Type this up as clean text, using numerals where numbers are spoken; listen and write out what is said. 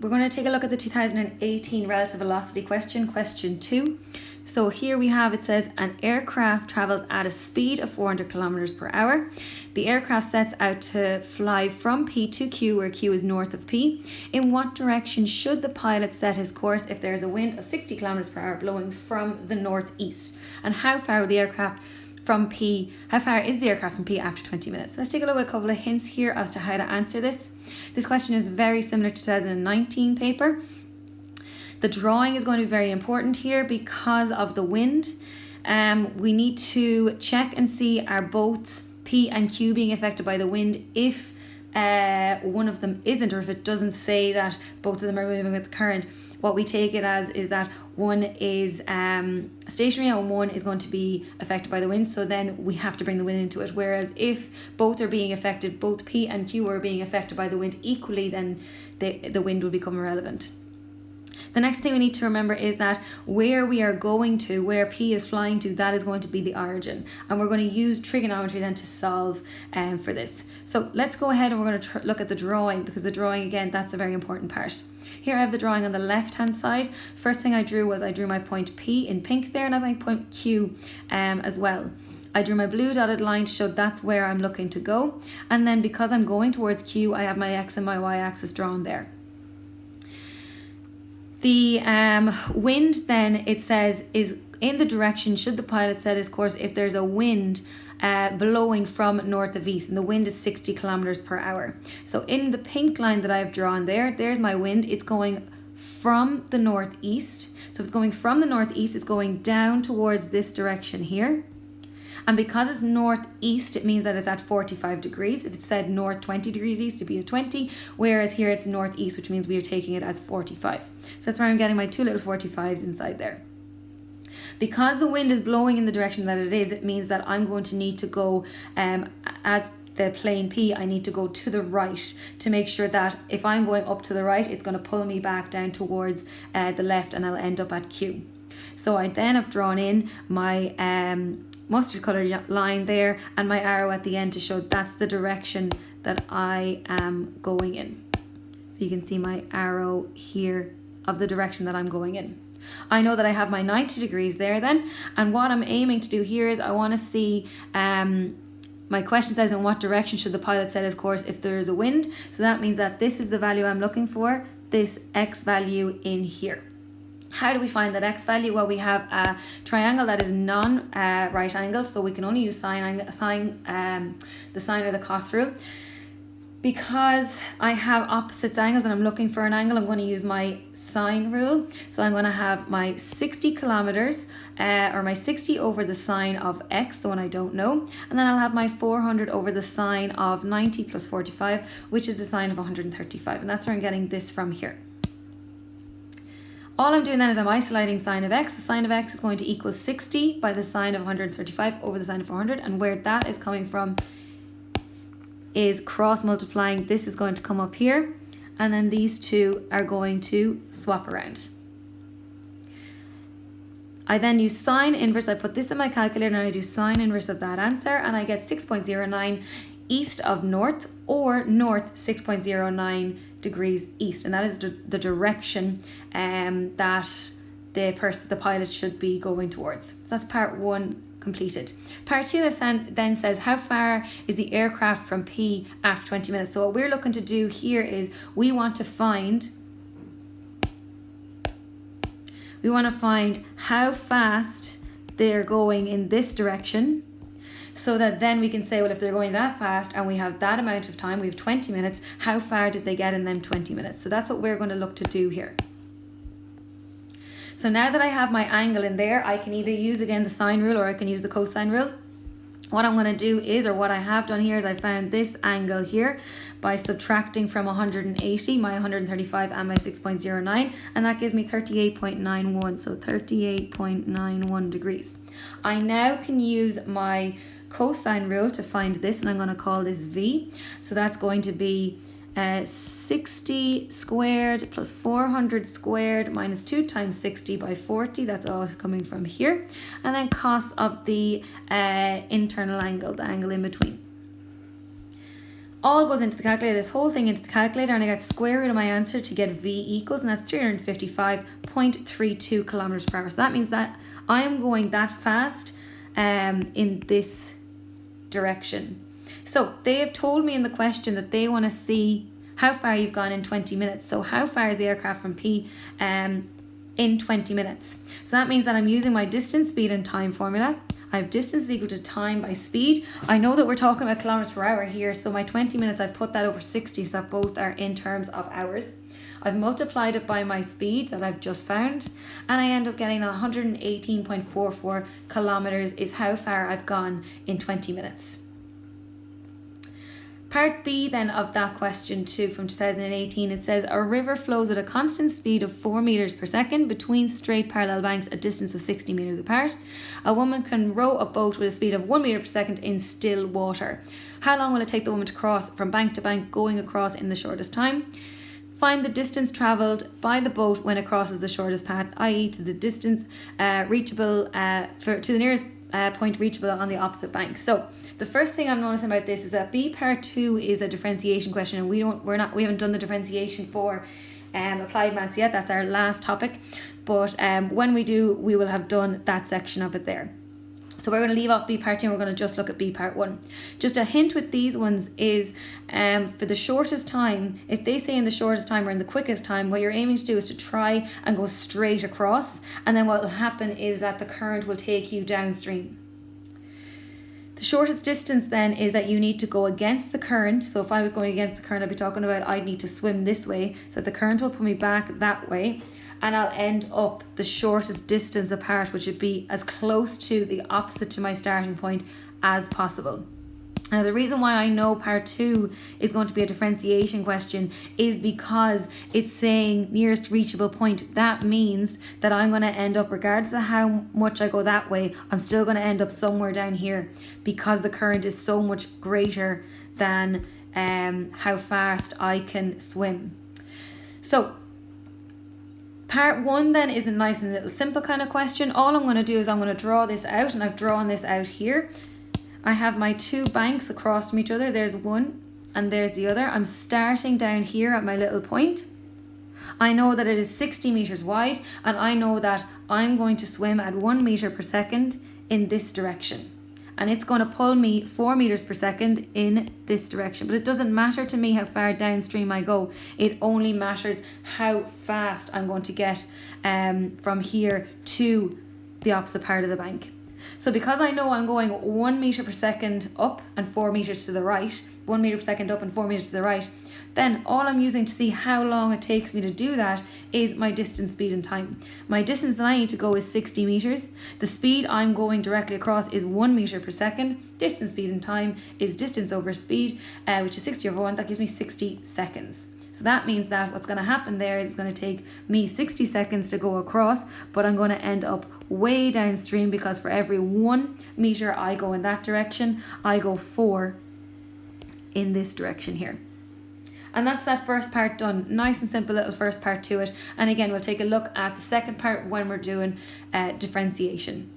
We're going to take a look at the 2018 relative velocity question, question 2. So here we have, it says, an aircraft travels at a speed of 400 kilometers per hour. The aircraft sets out to fly from P to Q, where Q is north of P. In what direction should the pilot set his course if there is a wind of 60 kilometers per hour blowing from the northeast? And how far is the aircraft from P after 20 minutes? Let's take a look at a couple of hints here as to how to answer this. This question is very similar to 2019 paper. The drawing is going to be very important here because of the wind. We need to check and see, are both P and Q being affected by the wind? If one of them isn't, or if it doesn't say that both of them are moving with the current, what we take it as is that one is stationary and one is going to be affected by the wind, so then we have to bring the wind into it. Whereas if both are being affected, both P and Q are being affected by the wind equally, then the wind will become irrelevant. The next thing we need to remember is that where we are going to, where P is flying to, that is going to be the origin. And we're going to use trigonometry then to solve for this. So let's go ahead and we're going to look at the drawing, because the drawing, again, that's a very important part. Here I have the drawing on the left hand side. First thing I drew was I drew my point P in pink there, and I have my point Q as well. I drew my blue dotted line to show that's where I'm looking to go. And then because I'm going towards Q, I have my X and my Y axis drawn there. The wind then, it says, is in the direction should the pilot set his course if there's a wind blowing from north of east, and the wind is 60 kilometers per hour. So in the pink line that I've drawn there's my wind. It's going from the northeast. So if it's going from the northeast, it's going down towards this direction here. And because it's northeast, it means that it's at 45 degrees. If it said north 20 degrees east, it'd be a 20, whereas here it's northeast, which means we are taking it as 45. So that's where I'm getting my two little 45s inside there. Because the wind is blowing in the direction that it is, it means that I'm going to need to go, as the plane P, I need to go to the right to make sure that if I'm going up to the right, it's going to pull me back down towards the left, and I'll end up at Q. So I then have drawn in my mustard colour line there and my arrow at the end to show that's the direction that I am going in. So you can see my arrow here of the direction that I'm going in. I know that I have my 90 degrees there then, and what I'm aiming to do here is I want to see, my question says in what direction should the pilot set his course if there is a wind. So that means that this is the value I'm looking for, this X value in here. How do we find that X value? Well, we have a triangle that is non-right angle, so we can only use the sine or the cos rule. Because I have opposite angles and I'm looking for an angle, I'm going to use my sine rule. So I'm going to have my 60 kilometers, or my 60 over the sine of X, the one I don't know. And then I'll have my 400 over the sine of 90 plus 45, which is the sine of 135. And that's where I'm getting this from here. All I'm doing then is I'm isolating sine of X. The sine of X is going to equal 60 by the sine of 135 over the sine of 400. And where that is coming from is cross multiplying. This is going to come up here, and then these two are going to swap around. I then use sine inverse. I put this in my calculator and I do sine inverse of that answer, and I get 6.09 east of north, or north 6.09 degrees east, and that is the direction that the pilot should be going towards. So that's part one completed. Part two then says how far is the aircraft from P after 20 minutes. So what we're looking to do here is we want to find how fast they're going in this direction, so that then we can say, well, if they're going that fast and we have that amount of time, we have 20 minutes, how far did they get in them 20 minutes? So that's what we're going to look to do here. So now that I have my angle in there, I can either use again the sine rule or I can use the cosine rule. What I'm going to do is, or what I have done here is I found this angle here by subtracting from 180, my 135 and my 6.09, and that gives me 38.91, so 38.91 degrees. I now can use my cosine rule to find this, and I'm going to call this V. So that's going to be 60 squared plus 400 squared minus 2 times 60 by 40. That's all coming from here. And then cos of the internal angle, the angle in between. all goes into the calculator, this whole thing into the calculator, and I get square root of my answer to get V equals, and that's 355.32 kilometers per hour. So that means that I am going that fast in this direction. So they have told me in the question that they want to see how far you've gone in 20 minutes. So how far is the aircraft from P in 20 minutes? So that means that I'm using my distance, speed and time formula. I have distance is equal to time by speed. I know that we're talking about kilometers per hour here, so my 20 minutes, I've put that over 60, so that both are in terms of hours. I've multiplied it by my speed that I've just found, and I end up getting 118.44 kilometers is how far I've gone in 20 minutes. Part B then of that question 2 from 2018, it says a river flows at a constant speed of 4 meters per second between straight parallel banks a distance of 60 meters apart. A woman can row a boat with a speed of 1 meter per second in still water. How long will it take the woman to cross from bank to bank going across in the shortest time? Find the distance travelled by the boat when it crosses the shortest path, i.e. to the distance reachable to the nearest point reachable on the opposite bank. So the first thing I'm noticing about this is that B part 2 is a differentiation question, and we haven't done the differentiation for applied maths yet. That's our last topic, but when we do, we will have done that section of it there. So we're going to leave off B part 2 and we're going to just look at B part 1. Just a hint with these ones is for the shortest time, if they say in the shortest time or in the quickest time, what you're aiming to do is to try and go straight across, and then what will happen is that the current will take you downstream. The shortest distance then is that you need to go against the current. So if I was going against the current, I'd be talking about I'd need to swim this way, so the current will pull me back that way, and I'll end up the shortest distance apart, which would be as close to the opposite to my starting point as possible. Now the reason why I know part 2 is going to be a differentiation question is because it's saying nearest reachable point. That means that I'm going to end up, regardless of how much I go that way, I'm still going to end up somewhere down here because the current is so much greater than how fast I can swim. So part 1 then is a nice and little simple kind of question. All I'm going to do is I'm going to draw this out, and I've drawn this out here. I have my 2 banks across from each other. There's one and there's the other. I'm starting down here at my little point. I know that it is 60 meters wide, and I know that I'm going to swim at 1 meter per second in this direction. And it's going to pull me 4 meters per second in this direction. But it doesn't matter to me how far downstream I go. It only matters how fast I'm going to get from here to the opposite part of the bank. So because I know I'm going 1 meter per second up and 4 meters to the right, 1 meter per second up and 4 meters to the right, then all I'm using to see how long it takes me to do that is my distance, speed and time. My distance that I need to go is 60 meters. The speed I'm going directly across is 1 meter per second. Distance, speed and time is distance over speed, which is 60 over 1. That gives me 60 seconds. So that means that what's going to happen there is it's going to take me 60 seconds to go across, but I'm going to end up way downstream because for every 1 meter I go in that direction, I go 4 in this direction here. And that's that first part done. Nice and simple little first part to it. And again, we'll take a look at the second part when we're doing differentiation.